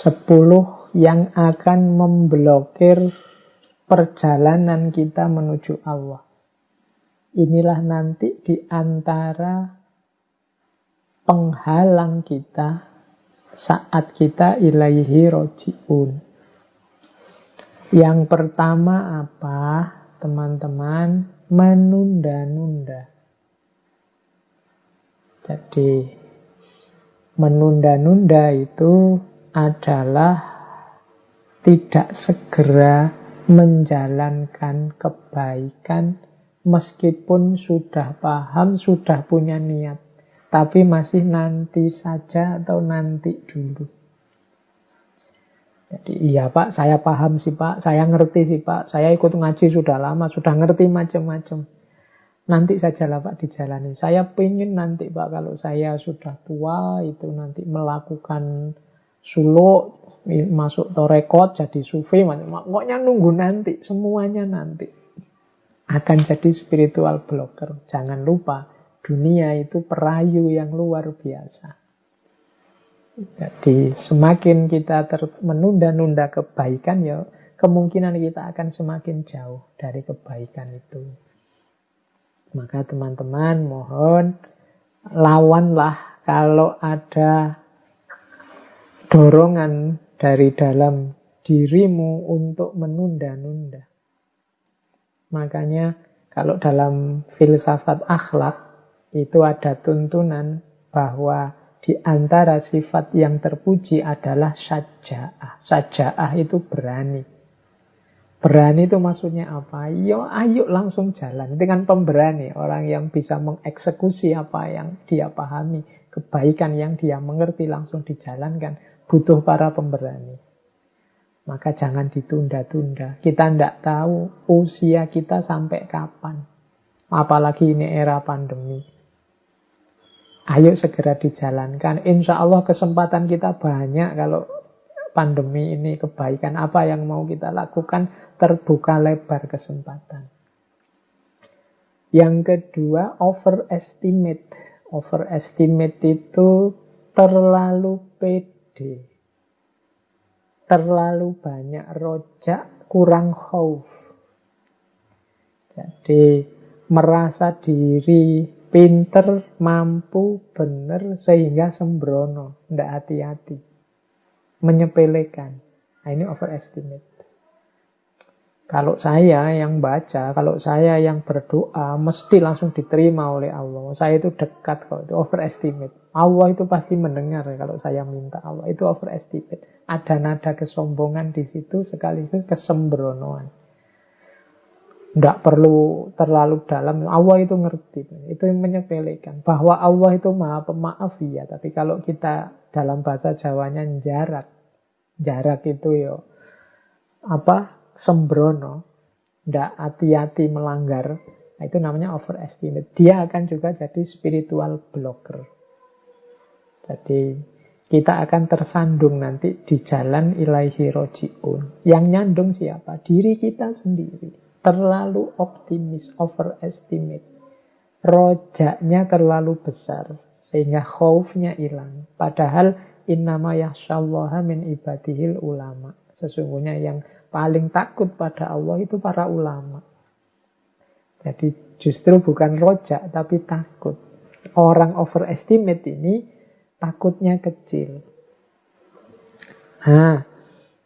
10 yang akan memblokir perjalanan kita menuju Allah. Inilah nanti di antara penghalang kita saat kita ilaihi roji'un. Yang pertama apa, teman-teman? Menunda-nunda. Jadi menunda-nunda itu adalah tidak segera menjalankan kebaikan meskipun sudah paham, sudah punya niat, tapi masih nanti saja atau nanti dulu. Jadi iya Pak, saya paham sih Pak, saya ngerti sih Pak, saya ikut ngaji sudah lama, sudah ngerti macam-macam. Nanti sajalah Pak dijalani. Saya pengen nanti Pak kalau saya sudah tua itu nanti melakukan suluk, masuk torekot, jadi sufi, pokoknya nunggu nanti, semuanya nanti. Akan jadi spiritual blocker. Jangan lupa, dunia itu perayu yang luar biasa. Jadi semakin kita menunda-nunda kebaikan, ya kemungkinan kita akan semakin jauh dari kebaikan itu. Maka teman-teman mohon lawanlah kalau ada dorongan dari dalam dirimu untuk menunda-nunda. Makanya kalau dalam filsafat akhlak itu ada tuntunan bahwa di antara sifat yang terpuji adalah syaja'ah. Syaja'ah itu berani. Berani itu maksudnya apa? Yo, ayo langsung jalan. Dengan pemberani, orang yang bisa mengeksekusi apa yang dia pahami, kebaikan yang dia mengerti langsung dijalankan. Butuh para pemberani. Maka jangan ditunda-tunda. Kita tidak tahu usia kita sampai kapan. Apalagi ini era pandemi. Ayo segera dijalankan. Insya Allah kesempatan kita banyak kalau pandemi ini kebaikan. Apa yang mau kita lakukan, terbuka lebar kesempatan. Yang kedua, overestimate. Overestimate itu terlalu pede. Terlalu banyak rojak, kurang khauf. Jadi merasa diri pinter, mampu, benar, sehingga sembrono, tidak hati-hati, menyepelekan. Nah, ini overestimate. Kalau saya yang baca, kalau saya yang berdoa, mesti langsung diterima oleh Allah. Saya itu dekat kok, itu overestimate. Allah itu pasti mendengar kalau saya minta Allah. Itu overestimate. Ada nada kesombongan di situ, sekaligus kesembronoan. Tidak perlu terlalu dalam. Allah itu ngerti. Itu yang menyepelekan. Bahwa Allah itu maha pemaaf ya. Tapi kalau kita dalam bahasa Jawanya jarak. Jarak itu ya sembrono. Tidak hati-hati melanggar. Nah, itu namanya overestimate. Dia akan juga jadi spiritual blocker. Jadi kita akan tersandung nanti di jalan ilaihi roji'un. Yang nyandung siapa? Diri kita sendiri. Terlalu optimis, overestimate. Rojaknya terlalu besar. Sehingga khaufnya hilang. Padahal innama yakhsyallaha min ibadihil ulama. Sesungguhnya yang paling takut pada Allah itu para ulama. Jadi justru bukan rojak tapi takut. Orang overestimate ini takutnya kecil.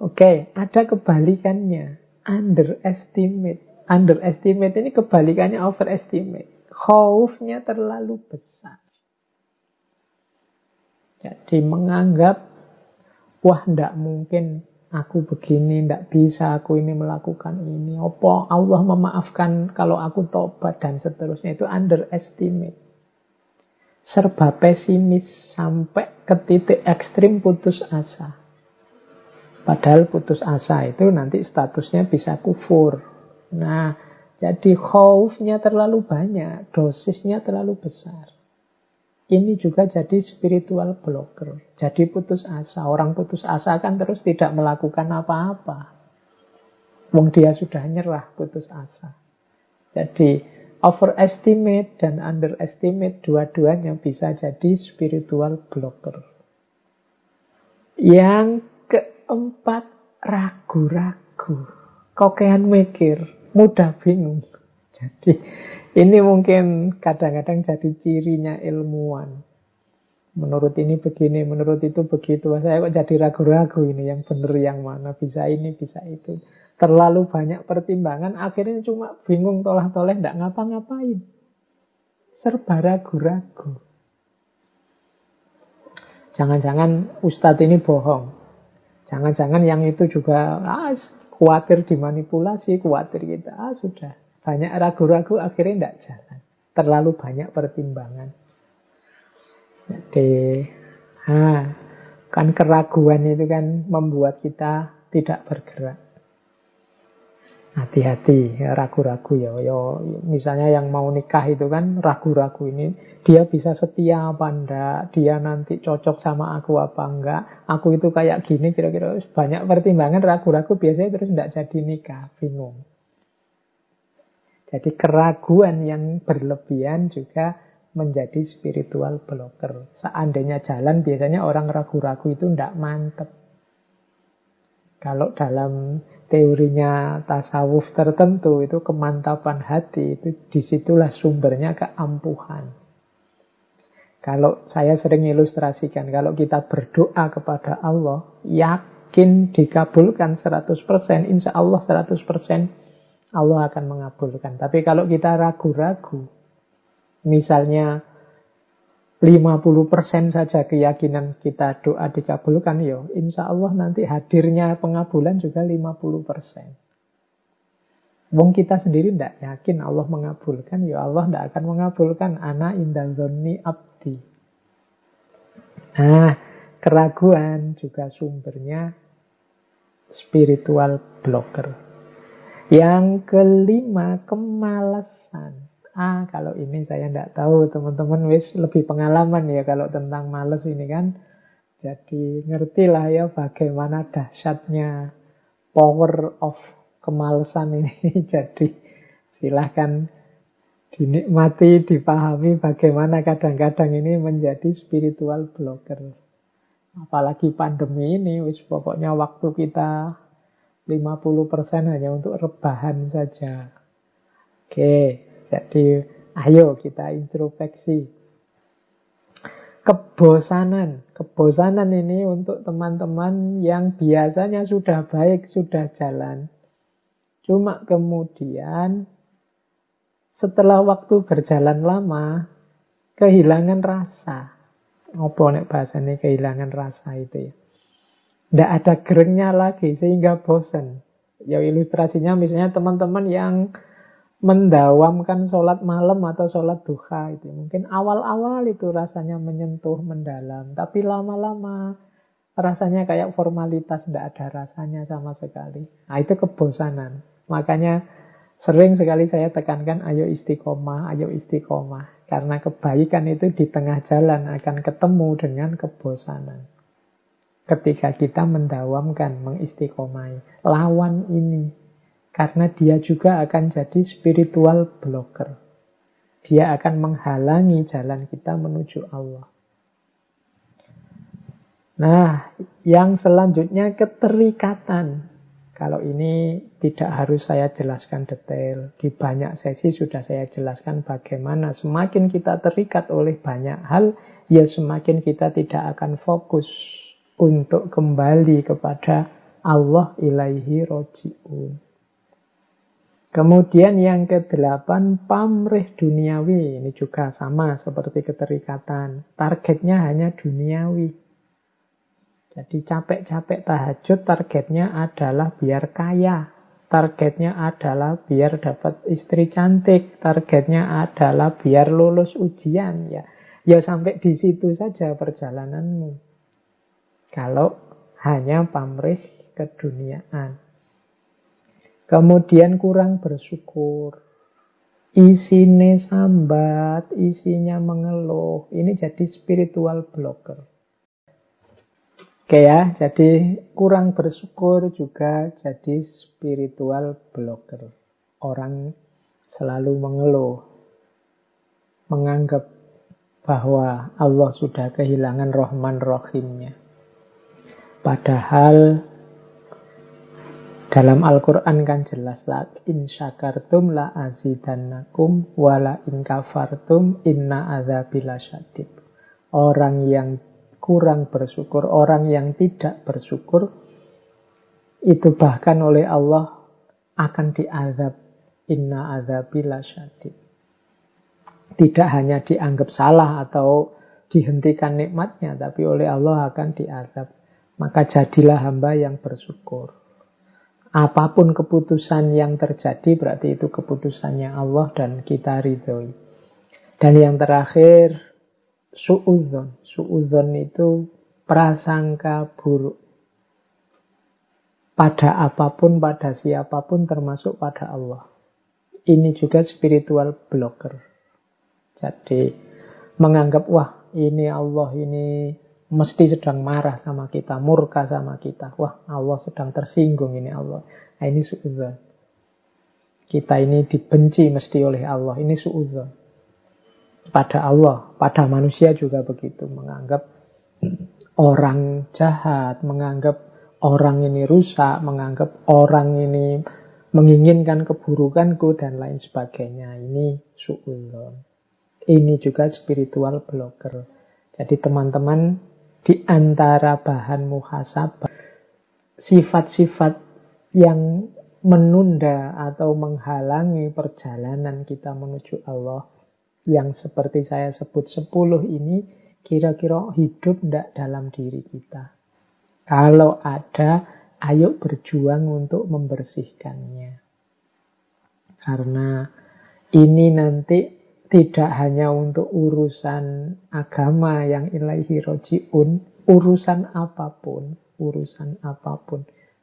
Oke, ada kebalikannya. Underestimate. Underestimate ini kebalikannya overestimate. Khaufnya terlalu besar. Jadi menganggap, wah tidak mungkin aku begini, tidak bisa aku ini melakukan ini. Apa Allah memaafkan kalau aku tobat dan seterusnya. Itu underestimate. Serba pesimis sampai ke titik ekstrim putus asa. Padahal putus asa itu nanti statusnya bisa kufur. Nah, jadi khaufnya terlalu banyak, dosisnya terlalu besar. Ini juga jadi spiritual blocker. Jadi putus asa. Orang putus asa kan terus tidak melakukan apa-apa. Wong dia sudah nyerah, putus asa. Jadi overestimate dan underestimate dua-duanya bisa jadi spiritual blocker. Yang keempat, ragu-ragu. Kokean mikir, mudah bingung. Jadi ini mungkin kadang-kadang jadi cirinya ilmuwan. Menurut ini begini, menurut itu begitu. Saya kok jadi ragu-ragu ini, yang benar yang mana, bisa ini, bisa itu. Terlalu banyak pertimbangan, akhirnya cuma bingung tolah-toleh, tidak ngapa-ngapain. Serba ragu-ragu. Jangan-jangan Ustadz ini bohong. Jangan-jangan yang itu juga khawatir dimanipulasi, khawatir kita. Sudah. Banyak ragu-ragu, akhirnya tidak jalan. Terlalu banyak pertimbangan. Jadi, kan keraguan itu kan membuat kita tidak bergerak. Hati-hati, ya, ragu-ragu ya. Misalnya yang mau nikah itu kan ragu-ragu ini, dia bisa setia apa enggak, dia nanti cocok sama aku apa enggak, aku itu kayak gini, kira-kira banyak pertimbangan, ragu-ragu biasanya terus enggak jadi nikah, bingung. Jadi keraguan yang berlebihan juga menjadi spiritual blocker. Seandainya jalan, biasanya orang ragu-ragu itu tidak mantep. Kalau dalam teorinya tasawuf tertentu, itu kemantapan hati, itu disitulah sumbernya keampuhan. Kalau saya sering ilustrasikan, kalau kita berdoa kepada Allah, yakin dikabulkan 100%, insya Allah 100%, Allah akan mengabulkan. Tapi kalau kita ragu-ragu, misalnya 50% saja keyakinan kita doa dikabulkan, insya Allah nanti hadirnya pengabulan juga 50%. Wong kita sendiri tidak yakin Allah mengabulkan, Allah tidak akan mengabulkan. Ana inda dzonni abdi. Keraguan juga sumbernya spiritual blocker. Yang kelima, kemalasan. Kalau ini saya tidak tahu, teman-teman wis lebih pengalaman ya kalau tentang males ini kan. Jadi ngertilah ya bagaimana dahsyatnya power of kemalasan ini. Jadi silahkan dinikmati, dipahami bagaimana kadang-kadang ini menjadi spiritual blocker. Apalagi pandemi ini, wis pokoknya waktu kita 50% hanya untuk rebahan saja. Oke. Jadi, ayo kita introspeksi. Kebosanan. Kebosanan ini untuk teman-teman yang biasanya sudah baik, sudah jalan. Cuma kemudian, setelah waktu berjalan lama, kehilangan rasa. Apa nek bahasanya kehilangan rasa itu ya? Tidak ada gerengnya lagi, sehingga bosan. Ya ilustrasinya misalnya teman-teman yang mendawamkan sholat malam atau sholat duha itu. Mungkin awal-awal itu rasanya menyentuh, mendalam. Tapi lama-lama rasanya kayak formalitas, tidak ada rasanya sama sekali. Itu kebosanan. Makanya sering sekali saya tekankan, ayo istiqomah, ayo istiqomah. Karena kebaikan itu di tengah jalan akan ketemu dengan kebosanan. Ketika kita mendawamkan, mengistiqomai. Lawan ini. Karena dia juga akan jadi spiritual blocker. Dia akan menghalangi jalan kita menuju Allah. Nah, yang selanjutnya keterikatan. Kalau ini tidak harus saya jelaskan detail. Di banyak sesi sudah saya jelaskan bagaimana semakin kita terikat oleh banyak hal, ya semakin kita tidak akan fokus untuk kembali kepada Allah ilaihi roji'un. Kemudian yang ke-8, pamrih duniawi. Ini juga sama seperti keterikatan. Targetnya hanya duniawi. Jadi capek-capek tahajud, targetnya adalah biar kaya. Targetnya adalah biar dapat istri cantik. Targetnya adalah biar lulus ujian. Ya sampai di situ saja perjalananmu. Kalau hanya pamrih keduniaan. Kemudian kurang bersyukur. Isinya sambat, isinya mengeluh. Ini jadi spiritual blocker. Oke ya, jadi kurang bersyukur juga jadi spiritual blocker. Orang selalu mengeluh. Menganggap bahwa Allah sudah kehilangan Rahman Rahimnya. Padahal Dalam Al-Quran kan jelas, la in syakartum la azidannakum wa la in kafartum inna adzabi lasyadid. Orang yang kurang bersyukur, orang yang tidak bersyukur, itu bahkan oleh Allah akan diazab. Inna adzabi lasyadid. Tidak hanya dianggap salah atau dihentikan nikmatnya, tapi oleh Allah akan diazab. Maka jadilah hamba yang bersyukur. Apapun keputusan yang terjadi, berarti itu keputusannya Allah dan kita ridhoi. Dan yang terakhir, su'udzon. Su'udzon itu prasangka buruk. Pada apapun, pada siapapun, termasuk pada Allah. Ini juga spiritual blocker. Jadi menganggap, wah ini Allah ini mesti sedang marah sama kita, murka sama kita. Wah, Allah sedang tersinggung ini Allah. Nah, ini su'udzon. Kita ini dibenci mesti oleh Allah. Ini su'udzon. Pada Allah, pada manusia juga begitu. Menganggap orang jahat, menganggap orang ini rusak, menganggap orang ini menginginkan keburukanku, dan lain sebagainya. Ini su'udzon. Ini juga spiritual blocker. Jadi teman-teman, di antara bahan muhasabah, sifat-sifat yang menunda atau menghalangi perjalanan kita menuju Allah, yang seperti saya sebut 10 ini, kira-kira hidup tidak dalam diri kita. Kalau ada, ayo berjuang untuk membersihkannya. Karena ini nanti tidak hanya untuk urusan agama yang ilaihi roji'un, urusan apapun,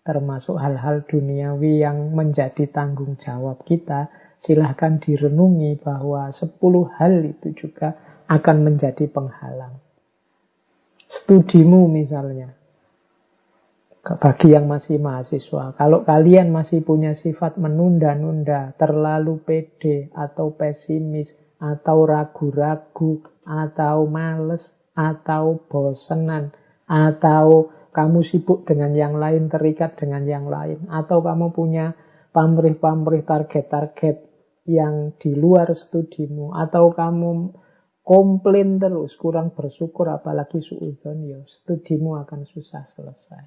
termasuk hal-hal duniawi yang menjadi tanggung jawab kita, silahkan direnungi bahwa 10 hal itu juga akan menjadi penghalang. Studimu misalnya, bagi yang masih mahasiswa, kalau kalian masih punya sifat menunda-nunda, terlalu pede atau pesimis, atau ragu-ragu, atau males, atau bosenan, atau kamu sibuk dengan yang lain, terikat dengan yang lain, atau kamu punya pamrih-pamrih target-target yang di luar studimu, atau kamu komplain terus, kurang bersyukur, apalagi suudzon, ya studimu akan susah selesai.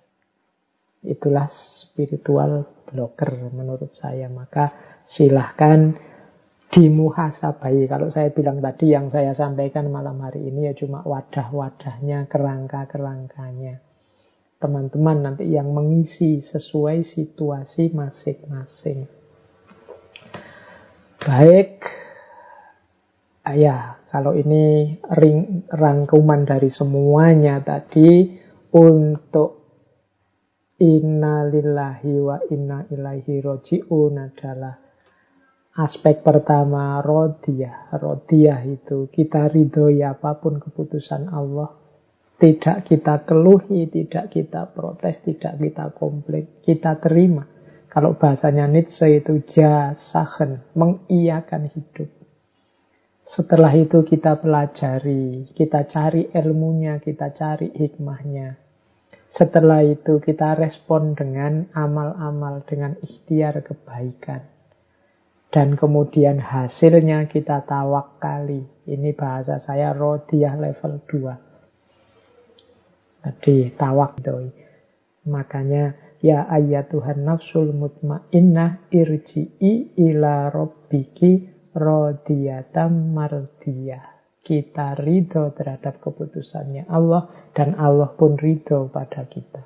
Itulah spiritual blocker menurut saya. Maka silahkan dimuhasabai. Kalau saya bilang tadi, yang saya sampaikan malam hari ini ya cuma wadah-wadahnya, kerangka-kerangkanya. Teman-teman nanti yang mengisi sesuai situasi masing-masing. Baik. Ya, kalau ini rangkuman dari semuanya tadi untuk inna lillahi wa inna ilaihi roji'un adalah aspek pertama, rodiyah. Rodiyah itu kita ridhoi apapun keputusan Allah. Tidak kita keluhi, tidak kita protes, tidak kita komplain. Kita terima. Kalau bahasanya Nietzsche itu jasahen, mengiyakan hidup. Setelah itu kita pelajari, kita cari ilmunya, kita cari hikmahnya. Setelah itu kita respon dengan amal-amal, dengan ikhtiar kebaikan. Dan kemudian hasilnya kita tawakkali. Ini bahasa saya rodiyah level 2. Tadi tawakkul. Makanya ya ayyatuhan nafsul mutmainnah irji'i ila rabbiki rodiyatam mardiyah. Kita ridho terhadap keputusannya Allah, dan Allah pun ridho pada kita.